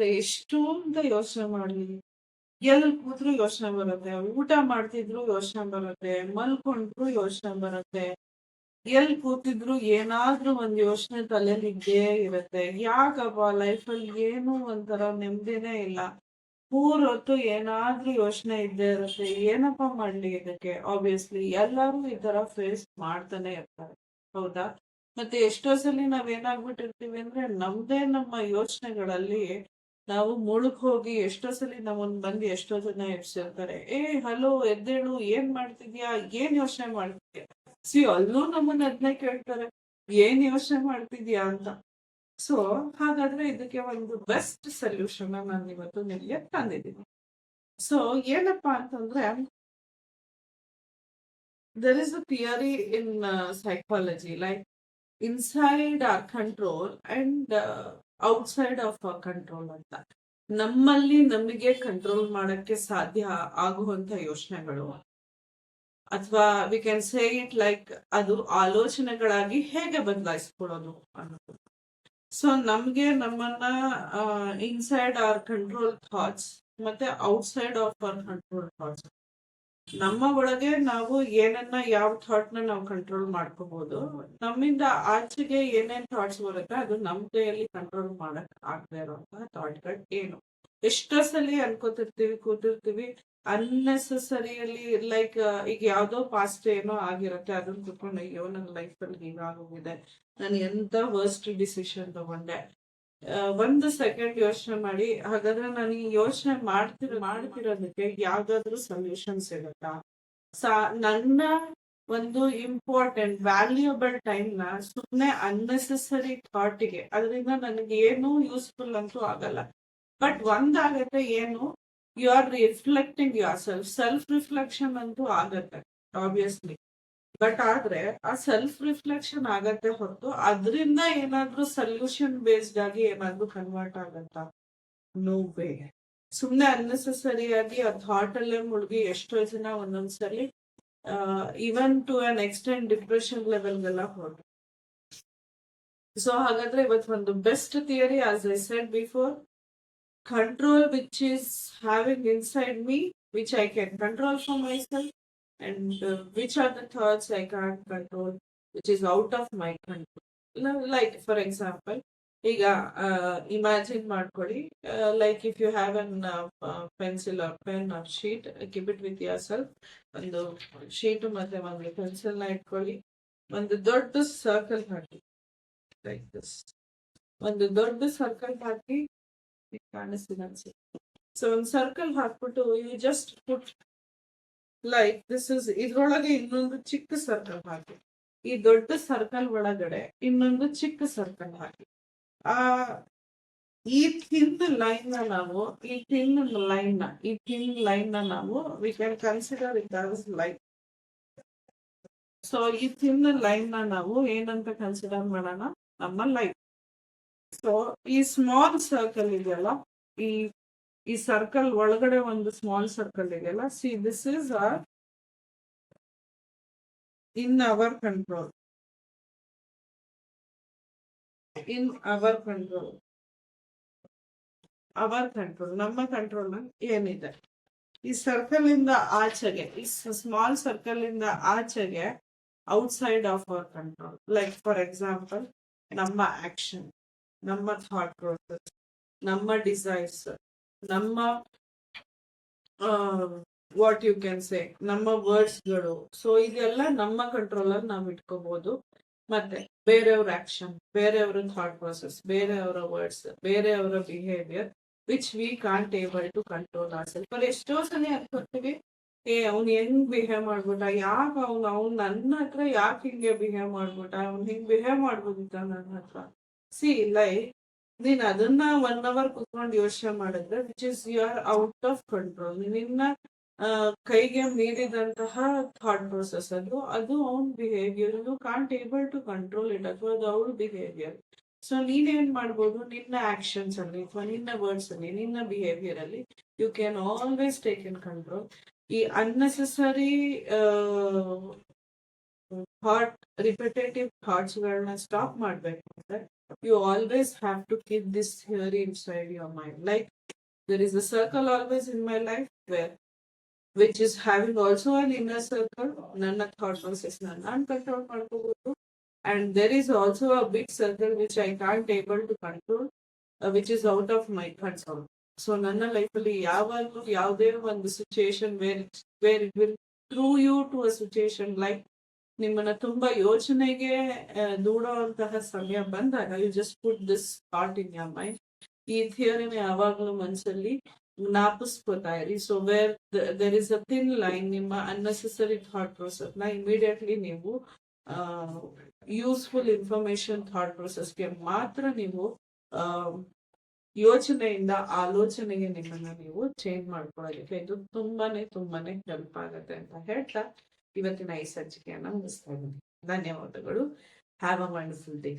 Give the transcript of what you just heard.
ಅಂದ್ರೆ ಎಷ್ಟು ಅಂತ ಯೋಚನೆ ಮಾಡಿದೀನಿ. ಎಲ್ ಕೂತ್ರು ಯೋಚನೆ ಬರುತ್ತೆ, ಊಟ ಮಾಡ್ತಿದ್ರು ಯೋಚನೆ ಬರುತ್ತೆ, ಮಲ್ಕೊಂಡ್ರು ಯೋಚನೆ ಬರುತ್ತೆ, ಎಲ್ ಕೂತಿದ್ರು ಏನಾದ್ರೂ ಒಂದ್ ಯೋಚನೆ ತಲೆಯಲ್ಲಿ ಇದ್ದೇ ಇರುತ್ತೆ. ಯಾಕಪ್ಪ ಲೈಫಲ್ಲಿ ಏನು ಒಂಥರ ನೆಮ್ಮದಿನೇ ಇಲ್ಲ. ಮೂರ್ ಹೊತ್ತು ಏನಾದ್ರೂ ಯೋಚನೆ ಇದ್ದೇ ಇರುತ್ತೆ. ಏನಪ್ಪಾ ಮಾಡ್ಲಿ ಇದಕ್ಕೆ? ಆಬ್ವಿಯಸ್ಲಿ ಎಲ್ಲರೂ ಈ ತರ ಫೇಸ್ ಮಾಡ್ತಾನೆ ಇರ್ತಾರೆ, ಹೌದಾ? ಮತ್ತೆ ಎಷ್ಟೋ ಸಲ ನಾವೇನಾಗ್ಬಿಟ್ಟಿರ್ತೀವಿ ಅಂದ್ರೆ ನಮ್ದೇ ನಮ್ಮ ಯೋಚನೆಗಳಲ್ಲಿ ನಾವು ಮುಳುಗ್ ಹೋಗಿ ಎಷ್ಟೋ ಸಲ ನಮ್ಮನ್ ಬಂದು ಎಷ್ಟೋ ಜನ ಎಬ್ಸಿರ್ತಾರೆ. ಹಲೋ ಎದ್ದೇಳು, ಏನ್ ಮಾಡ್ತಿದ್ಯಾ, ಏನ್ ಯೋಚನೆ ಮಾಡ್ತಿದ್ಯಾ? ಸಿ ಅಲ್ಲೂ ನಮ್ಮನ್ನ ಅದನ್ನೇ ಕೇಳ್ತಾರೆ, ಏನ್ ಯೋಚನೆ ಮಾಡ್ತಿದ್ಯಾ ಅಂತ. ಸೊ ಹಾಗಾದ್ರೆ ಇದಕ್ಕೆ ಒಂದು ಬೆಸ್ಟ್ ಸೊಲ್ಯೂಷನ್ ನಾನು ಇವತ್ತು ನಿಮ್ಗೆ ತಂದಿದ್ದೀನಿ. ಸೊ ಏನಪ್ಪಾ ಅಂತಂದ್ರೆ, there is a theory in psychology, like inside our control and outside of our control ಅಂತ. ನಮ್ಮಲ್ಲಿ ನಮಗೆ ಕಂಟ್ರೋಲ್ ಮಾಡಕ್ಕೆ ಸಾಧ್ಯ ಆಗುವಂತ ಯೋಚನೆಗಳು, ಅಥವಾ we can say it like ಅದು ಆಲೋಚನೆಗಳಾಗಿ ಹೇಗೆ ಬದಲಾಯಿಸ್ಕೊಳ್ಳೋದು ಅನ್ನೋದು. ಸೊ ನಮ್ಗೆ ನಮ್ಮನ್ನ ಇನ್ಸೈಡ್ ಅವರ್ ಕಂಟ್ರೋಲ್ ಥಾಟ್ಸ್ ಮತ್ತೆ outside of our control thoughts, ನಮ್ಮ ಒಳಗೆ ನಾವು ಏನನ್ನ ಯಾವ ಥಾಟ್ ನ ನಾವು ಕಂಟ್ರೋಲ್ ಮಾಡ್ಕೋಬಹುದು, ನಮ್ಮಿಂದ ಆಚೆಗೆ ಏನೇನ್ ಥಾಟ್ಸ್ ಬರುತ್ತೆ ಅದು ನಮ್ ಕೈಯಲ್ಲಿ ಕಂಟ್ರೋಲ್ ಮಾಡಕ್ ಆಗದೆ ಇರುವಂತಹ ಥಾಟ್ಗಳು ಏನು. ಎಷ್ಟೋ ಸಲ ಅನ್ಕೋತಿರ್ತೀವಿ, ಕೂತಿರ್ತೀವಿ, ಅನ್ನೆಸೆಸರಿಯಲ್ಲಿ ಲೈಕ್ ಈಗ ಯಾವ್ದೋ ಪಾಸ್ಟ್ ಏನೋ ಆಗಿರುತ್ತೆ, ಅದನ್ನ ಕುತ್ಕೊಂಡು ಅಯ್ಯೋ ನನ್ನ ಲೈಫ್ ಅಲ್ಲಿ ಹೀಗಾಗೋಗಿದೆ, ನಾನು ಎಂತ ವರ್ಸ್ಟ್ ಡಿಸಿಷನ್ ತಗೊಂಡೆ. ಒಂದು ಸೆಕೆಂಡ್ ಯೋಚನೆ ಮಾಡಿ, ಹಾಗಾದ್ರೆ ನಾನು ಈ ಯೋಚನೆ ಮಾಡ್ತಿರೋದಕ್ಕೆ ಯಾವ್ದಾದ್ರು ಸೊಲ್ಯೂಷನ್ ಸಿಗುತ್ತಾ? ನನ್ನ ಒಂದು ಇಂಪಾರ್ಟೆಂಟ್ ವ್ಯಾಲ್ಯೂಯಬಲ್ ಟೈಮ್ ನ ಸುಮ್ಮನೆ ಅನ್ನೆಸೆಸರಿ ಥಾಟಿಗೆ, ಅದರಿಂದ ನನಗೆ ಏನು ಯೂಸ್ಫುಲ್ ಅಂತೂ ಆಗಲ್ಲ. ಬಟ್ ಒಂದಾಗತ್ತೆ, ಏನು, you are reflecting yourself reflection ಅಂತೂ ಆಗತ್ತೆ ಆಬ್ವಿಯಸ್ಲಿ. ಬಟ್ ಆದ್ರೆ ಆ ಸೆಲ್ಫ್ ರಿಫ್ಲೆಕ್ಷನ್ ಆಗತ್ತೆ ಹೊರತು ಅದರಿಂದ ಏನಾದ್ರೂ ಸೊಲ್ಯೂಷನ್ ಬೇಸ್ಡ್ ಆಗಿ ಏನಾದ್ರೂ ಕನ್ವರ್ಟ್ ಆಗತ್ತ? No way. ಸುಮ್ನೆ ಅನ್ನೆಸೆಸರಿ ಆಗಿ ಆ ಥಾಟ್ ಅಲ್ಲೇ ಮುಳುಗಿ ಎಷ್ಟೋ ಜನ ಒಂದೊಂದ್ಸಲಿ even to an extent depression ಲೆವೆಲ್ಗೆಲ್ಲ ಹೊರಟು. ಸೊ ಹಾಗಾದ್ರೆ ಇವತ್ತು ಒಂದು best theory, as I said before, control which is having inside me, which I can control for myself, and which are the thoughts I can't control, which is out of my control. Like for example, ಈಗ imagine ಮಾಡ್ಕೊಳ್ಳಿ, like if you have an pencil or pen or sheet, keep it with yourself. ಒಂದು sheet ಮತ್ತೆ ಒಂದು pencil ನ ಇಟ್ಕೊಳ್ಳಿ, ಒಂದು ದೊಡ್ಡ circle hockey, like this. ಒಂದು ದೊಡ್ಡ ಸರ್ಕಲ್ ಹಾಕಿ, ಕಾಣಿಸ್ತಿದೆ ಅನ್ಸುತ್ತೆ. ಸೊ ಒಂದು ಸರ್ಕಲ್ ಹಾಕ್ಬಿಟ್ಟು you just put like this is, ಇದ್ರೊಳಗೆ ಇನ್ನೊಂದು ಚಿಕ್ಕ ಸರ್ಕಲ್ ಹಾಕಿ, ಈ ದೊಡ್ಡ ಸರ್ಕಲ್ ಒಳಗಡೆ ಇನ್ನೊಂದು ಚಿಕ್ಕ ಸರ್ಕಲ್ ಹಾಕಿ. ಈ ಥಿನ್ ಲೈನ್ ನ ನಾವು ಈ ಥಿನ್ ಲೈನ್ ನ ನಾವು we can consider it as light. So ಈ ಥಿನ್ ಲೈನ್ ನ ನಾವು ಏನಂತ ಕನ್ಸಿಡರ್ ಮಾಡೋಣ? ನಮ್ಮ ಲೈಫ್. ಸೊ ಈ ಸ್ಮಾಲ್ ಸರ್ಕಲ್ ಇದೆಯಲ್ಲ, ಈ ಸರ್ಕಲ್ ಒಳಗಡೆ ಒಂದು ಸ್ಮಾಲ್ ಸರ್ಕಲ್ ಇದೆಯಲ್ಲ, see this is in our control. In our control, ನಮ್ಮ ಕಂಟ್ರೋಲ್ ಏನಿದೆ. ಈ ಸರ್ಕಲ್ ಇಂದ ಆಚೆಗೆ, ಈ ಸ್ಮಾಲ್ ಸರ್ಕಲ್ ಇಂದ ಆಚೆಗೆ outside of our control. Like for example, ನಮ್ಮ ಆಕ್ಷನ್, ನಮ್ಮ ಥಾಟ್ ಪ್ರೋಸೆಸ್, ನಮ್ಮ ಡಿಸೈರ್ಸ್, ನಮ್ಮ ವಾಟ್ ಯು ಕ್ಯಾನ್ ಸೇ, ನಮ್ಮ ವರ್ಡ್ಸ್ಗಳು. ಸೊ ಇದೆಲ್ಲ ನಮ್ಮ ಕಂಟ್ರೋಲ್ ಅಲ್ಲಿ ನಾವು ಇಟ್ಕೋಬಹುದು. ಮತ್ತೆ ಬೇರೆಯವ್ರ ಆಕ್ಷನ್, ಬೇರೆಯವರ ಥಾಟ್ ಪ್ರೋಸೆಸ್, ಬೇರೆಯವರ ವರ್ಡ್ಸ್, ಬೇರೆಯವರ behaviour, which we can't able to control ourself. ಎಷ್ಟೋ ಸಲ ಅನ್ಕೋತೀವಿ, ಅವ್ನು ಹೆಂಗ್ ಬಿಹೇವ್ ಮಾಡ್ಬಿಟ್ಟ, ಯಾಕೆ ಅವ್ನು ನನ್ನ ಹತ್ರ ಯಾಕೆ ಹಿಂಗೆ ಬಿಹೇವ್ ಮಾಡ್ಬಿಟ್ಟ, ಅವ್ನು ಹಿಂಗ್ ಬಿಹೇವ್ ಮಾಡ್ಬೋದಿತ್ತ ನನ್ನ ಹತ್ರ. ಸಿ ಲೈಕ್, ನೀನ್ ಅದನ್ನ 1 hour ಕುತ್ಕೊಂಡು ಯೋಚನೆ ಮಾಡಿದ್ರೆ which is you are out of control. ನಿನ್ನ ಕೈಗೆ ಮೀರಿದಂತಹ ಥಾಟ್ ಪ್ರೊಸೆಸ್ ಅದು ಅವನ್ behaviour. You can't able to control it, ಅಥವಾ ಅದು ಅವ್ರ ಬಿಹೇವಿಯರ್. ಸೊ ನೀನೇನ್ ಮಾಡ್ಬೋದು, ನಿನ್ನ ಆಕ್ಷನ್ಸ್ ಅಲ್ಲಿ ಅಥವಾ ನಿನ್ನ ವರ್ಡ್ಸ್ ಅಲ್ಲಿ, ನಿನ್ನ ಬಿಹೇವಿಯರ್ ಅಲ್ಲಿ you can always take in control. ಈ ಅನ್ನೆಸೆಸರಿ ರಿಪಿಟೇಟಿವ್ ಥಾಟ್ಸ್ ಗಳನ್ನ ಸ್ಟಾಪ್ ಮಾಡ್ಬೇಕು ಅಂದ್ರೆ you always have to keep this theory inside your mind. Like there is a circle always in my life where which is having also an inner circle, ನನ್ನ thought process ನಾನು control ಮಾಡ್ಕೋಬಹುದು, and there is also a big circle which I can't able to control, which is out of my control. So ನನ್ನ ಲೈಫಲ್ಲಿ ಯಾವಾಗಲೂ ಯಾವುದೇ ಒಂದು situation where it will throw you to a situation like ನಿಮ್ಮನ್ನ ತುಂಬಾ ಯೋಚನೆಗೆ ದೂಡುವಂತಹ ಸಮಯ ಬಂದಾಗ you just put this thought in your mind. ಈ ಥಿಯರಿನ ಯಾವಾಗಲೂ ಮನಸ್ಸಲ್ಲಿ ಜ್ಞಾಪಿಸ್ಕೋತಾ ಇರಿ. So where there is a thin line, ನಿಮ್ಮ ಅನ್ನೆಸೆಸರಿ ಥಾಟ್ ಪ್ರೊಸೆಸ್ ನ ಇಮಿಡಿಯೇಟ್ಲಿ ನೀವು ಯೂಸ್ಫುಲ್ ಇನ್ಫಾರ್ಮೇಶನ್ ಥಾಟ್ ಪ್ರೊಸೆಸ್ಗೆ ಮಾತ್ರ ನೀವು ಯೋಚನೆಯಿಂದ ಆಲೋಚನೆಗೆ ನಿಮ್ಮನ್ನ ನೀವು ಚೇಂಜ್ ಮಾಡ್ಕೊಳ್ಳೋದಕ್ಕೆ ಇದು ತುಂಬಾನೇ ಹೆಲ್ಪ್ ಆಗುತ್ತೆ ಅಂತ ಹೇಳ್ತಾ ಇವತ್ತಿನ ಈ ಸಂಚಿಕೆಯನ್ನ ಮುಗಿಸ್ತಾ ಇದ್ದೀನಿ. ಧನ್ಯವಾದಗಳು. Have a wonderful day.